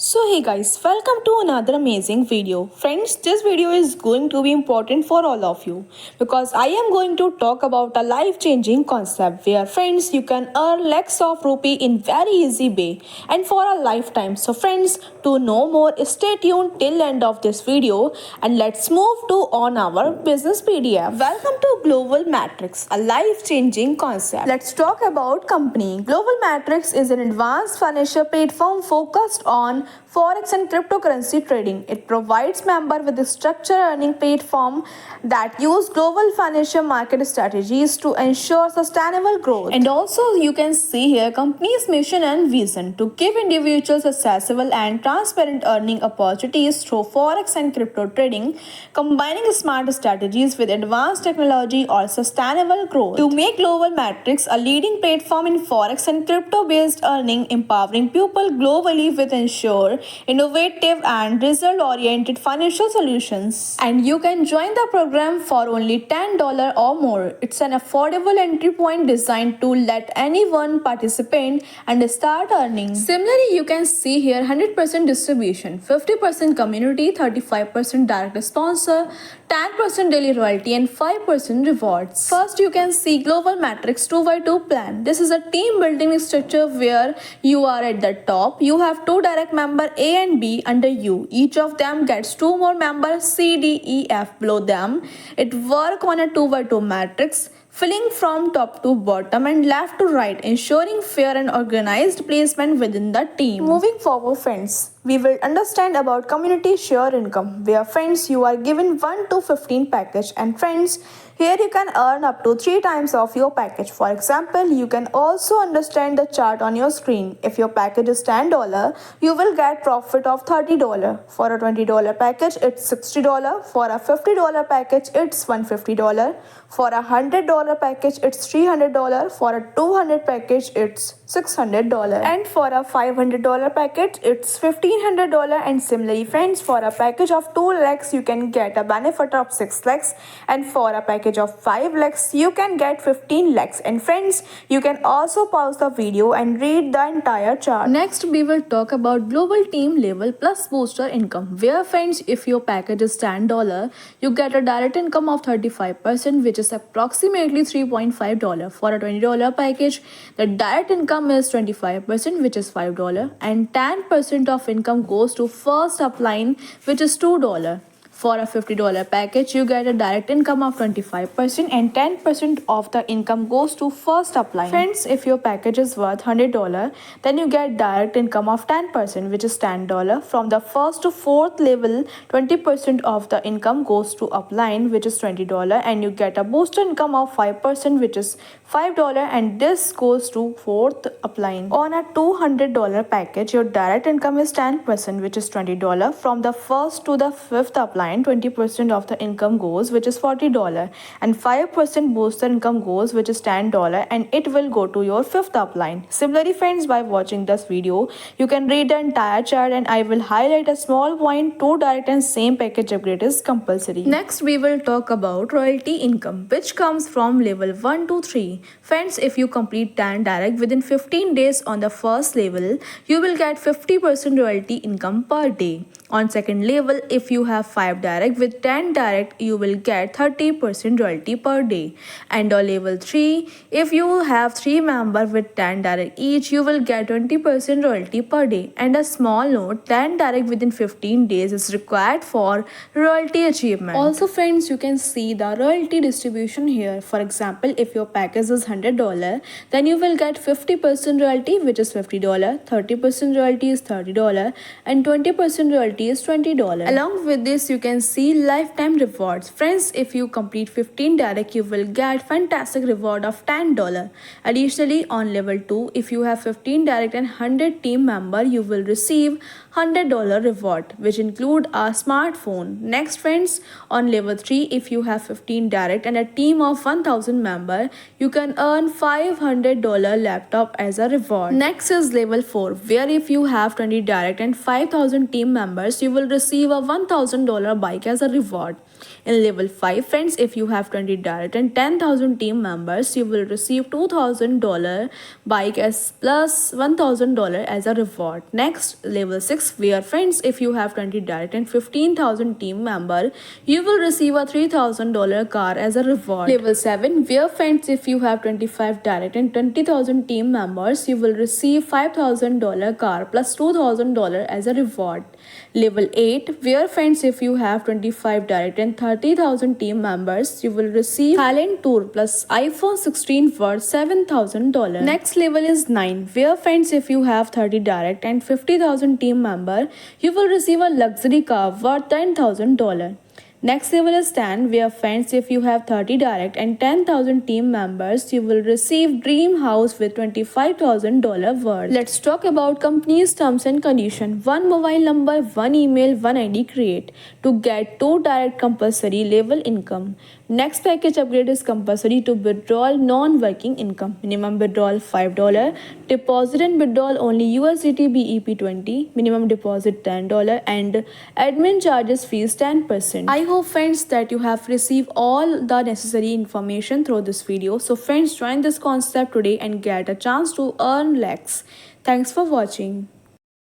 So hey guys, welcome to another amazing video. Friends, this video is going to be important for all of you because I am going to talk about a life-changing concept where friends you can earn lakhs of rupee in very easy way and for a lifetime. So friends, to know more, stay tuned till end of this video and let's move to on our business PDF. Welcome to Global Matrix, a life-changing concept. Let's talk about company. Global Matrix is an advanced financial platform focused on forex and cryptocurrency trading. It provides members with a structured earning platform that use global financial market strategies to ensure sustainable growth. And also you can see here company's mission and vision to give individuals accessible and transparent earning opportunities through forex and crypto trading, combining smart strategies with advanced technology or sustainable growth. To make Global Matrix a leading platform in forex and crypto based earning, empowering people globally with ensure innovative and result-oriented financial solutions. And you can join the program for only $10 or more. It's an affordable entry point designed to let anyone participate and start earning. Similarly, you can see here 100% distribution, 50% community, 35% direct sponsor, 10% daily royalty and 5% rewards. First, you can see Global Matrix 2x2 plan. This is a team building structure where you are at the top. You have two direct members A and B under you. Each of them gets two more members C, D, E, F below them. It works on a 2x2 matrix, filling from top to bottom and left to right, ensuring fair and organized placement within the team. Moving forward, friends, we will understand about community share income, where friends you are given 1 to 15 package, and friends here you can earn up to 3 times of your package. For example, you can also understand the chart on your screen. If your package is $10, you will get profit of $30. For a $20 package, it's $60. For a $50 package, it's $150. For a $100 package, it's $300. For a $200 package, it's $600. And for a $500 package, it's $1,500. And similarly, friends, for a package of 2 lakhs, you can get a benefit of 6 lakhs. And for a package of 5 lakhs, you can get 15 lakhs. And friends, you can also pause the video and read the entire chart. Next, we will talk about global team level plus booster income, where friends, if your package is $10, you get a direct income of 35%, which is approximately $3.5. For a $20 package, the direct income is 25%, which is $5, and 10% of income goes to first upline, which is $2. For a $50 package, you get a direct income of 25% and 10% of the income goes to first upline. Friends, if your package is worth $100, then you get direct income of 10%, which is $10. From the first to fourth level, 20% of the income goes to upline, which is $20, and you get a booster income of 5%, which is $5, and this goes to fourth upline. On a $200 package, your direct income is 10%, which is $20. From the first to the fifth upline, 20% of the income goes, which is $40, and 5% booster income goes, which is $10, and it will go to your fifth upline. Similarly, friends, by watching this video, you can read the entire chart, and I will highlight a small point: 2 direct and same package upgrade is compulsory. Next, we will talk about royalty income, which comes from level 1 to 3. Friends, if you complete 10 direct within 15 days on the first level, you will get 50% royalty income per day. On second level, if you have 5 direct with 10 direct, you will get 30% royalty per day. And on level 3, if you have 3 members with 10 direct each, you will get 20% royalty per day. And a small note, 10 direct within 15 days is required for royalty achievement. Also friends, you can see the royalty distribution here. For example, if your package is $100, then you will get 50% royalty, which is $50, 30% royalty is $30, and 20% royalty is $20. Along with this, you can see lifetime rewards. Friends, if you complete 15 direct, you will get fantastic reward of $10. Additionally, on level 2, if you have 15 direct and 100 team member, you will receive $100 reward, which include a smartphone. Next, friends, on level 3, if you have 15 direct and a team of 1000 member, you can earn $500 laptop as a reward. Next is level 4, where if you have 20 direct and 5000 team members, you will receive a $1000 bike as a reward. In level 5, friends, if you have 20 direct and 10,000 team members, you will receive $2,000 bike as plus $1,000 as a reward. Next, level 6, where friends, if you have 20 direct and 15,000 team member, you will receive a $3,000 car as a reward. Level 7, where friends, if you have 25 direct and 20,000 team members, you will receive $5,000 car plus $2,000 as a reward. Level 8, where friends, if you have 25 direct and 30,000 team members, you will receive Thailand tour plus iPhone 16 worth $7,000. Next level is 9, where friends, if you have 30 direct and 50,000 team member, you will receive a luxury car worth $10,000. Next level is 10, where friends, if you have 30 direct and 10,000 team members, you will receive dream house with $25,000 worth. Let's talk about company's terms and condition. One mobile number, one email, one ID create to get 2 direct compulsory level income. Next package upgrade is compulsory to withdrawal non-working income. Minimum withdrawal $5, deposit and withdrawal only USDT BEP20, minimum deposit $10 and admin charges fees 10%. I hope friends that you have received all the necessary information through this video. So friends, join this concept today and get a chance to earn lakhs. Thanks for watching.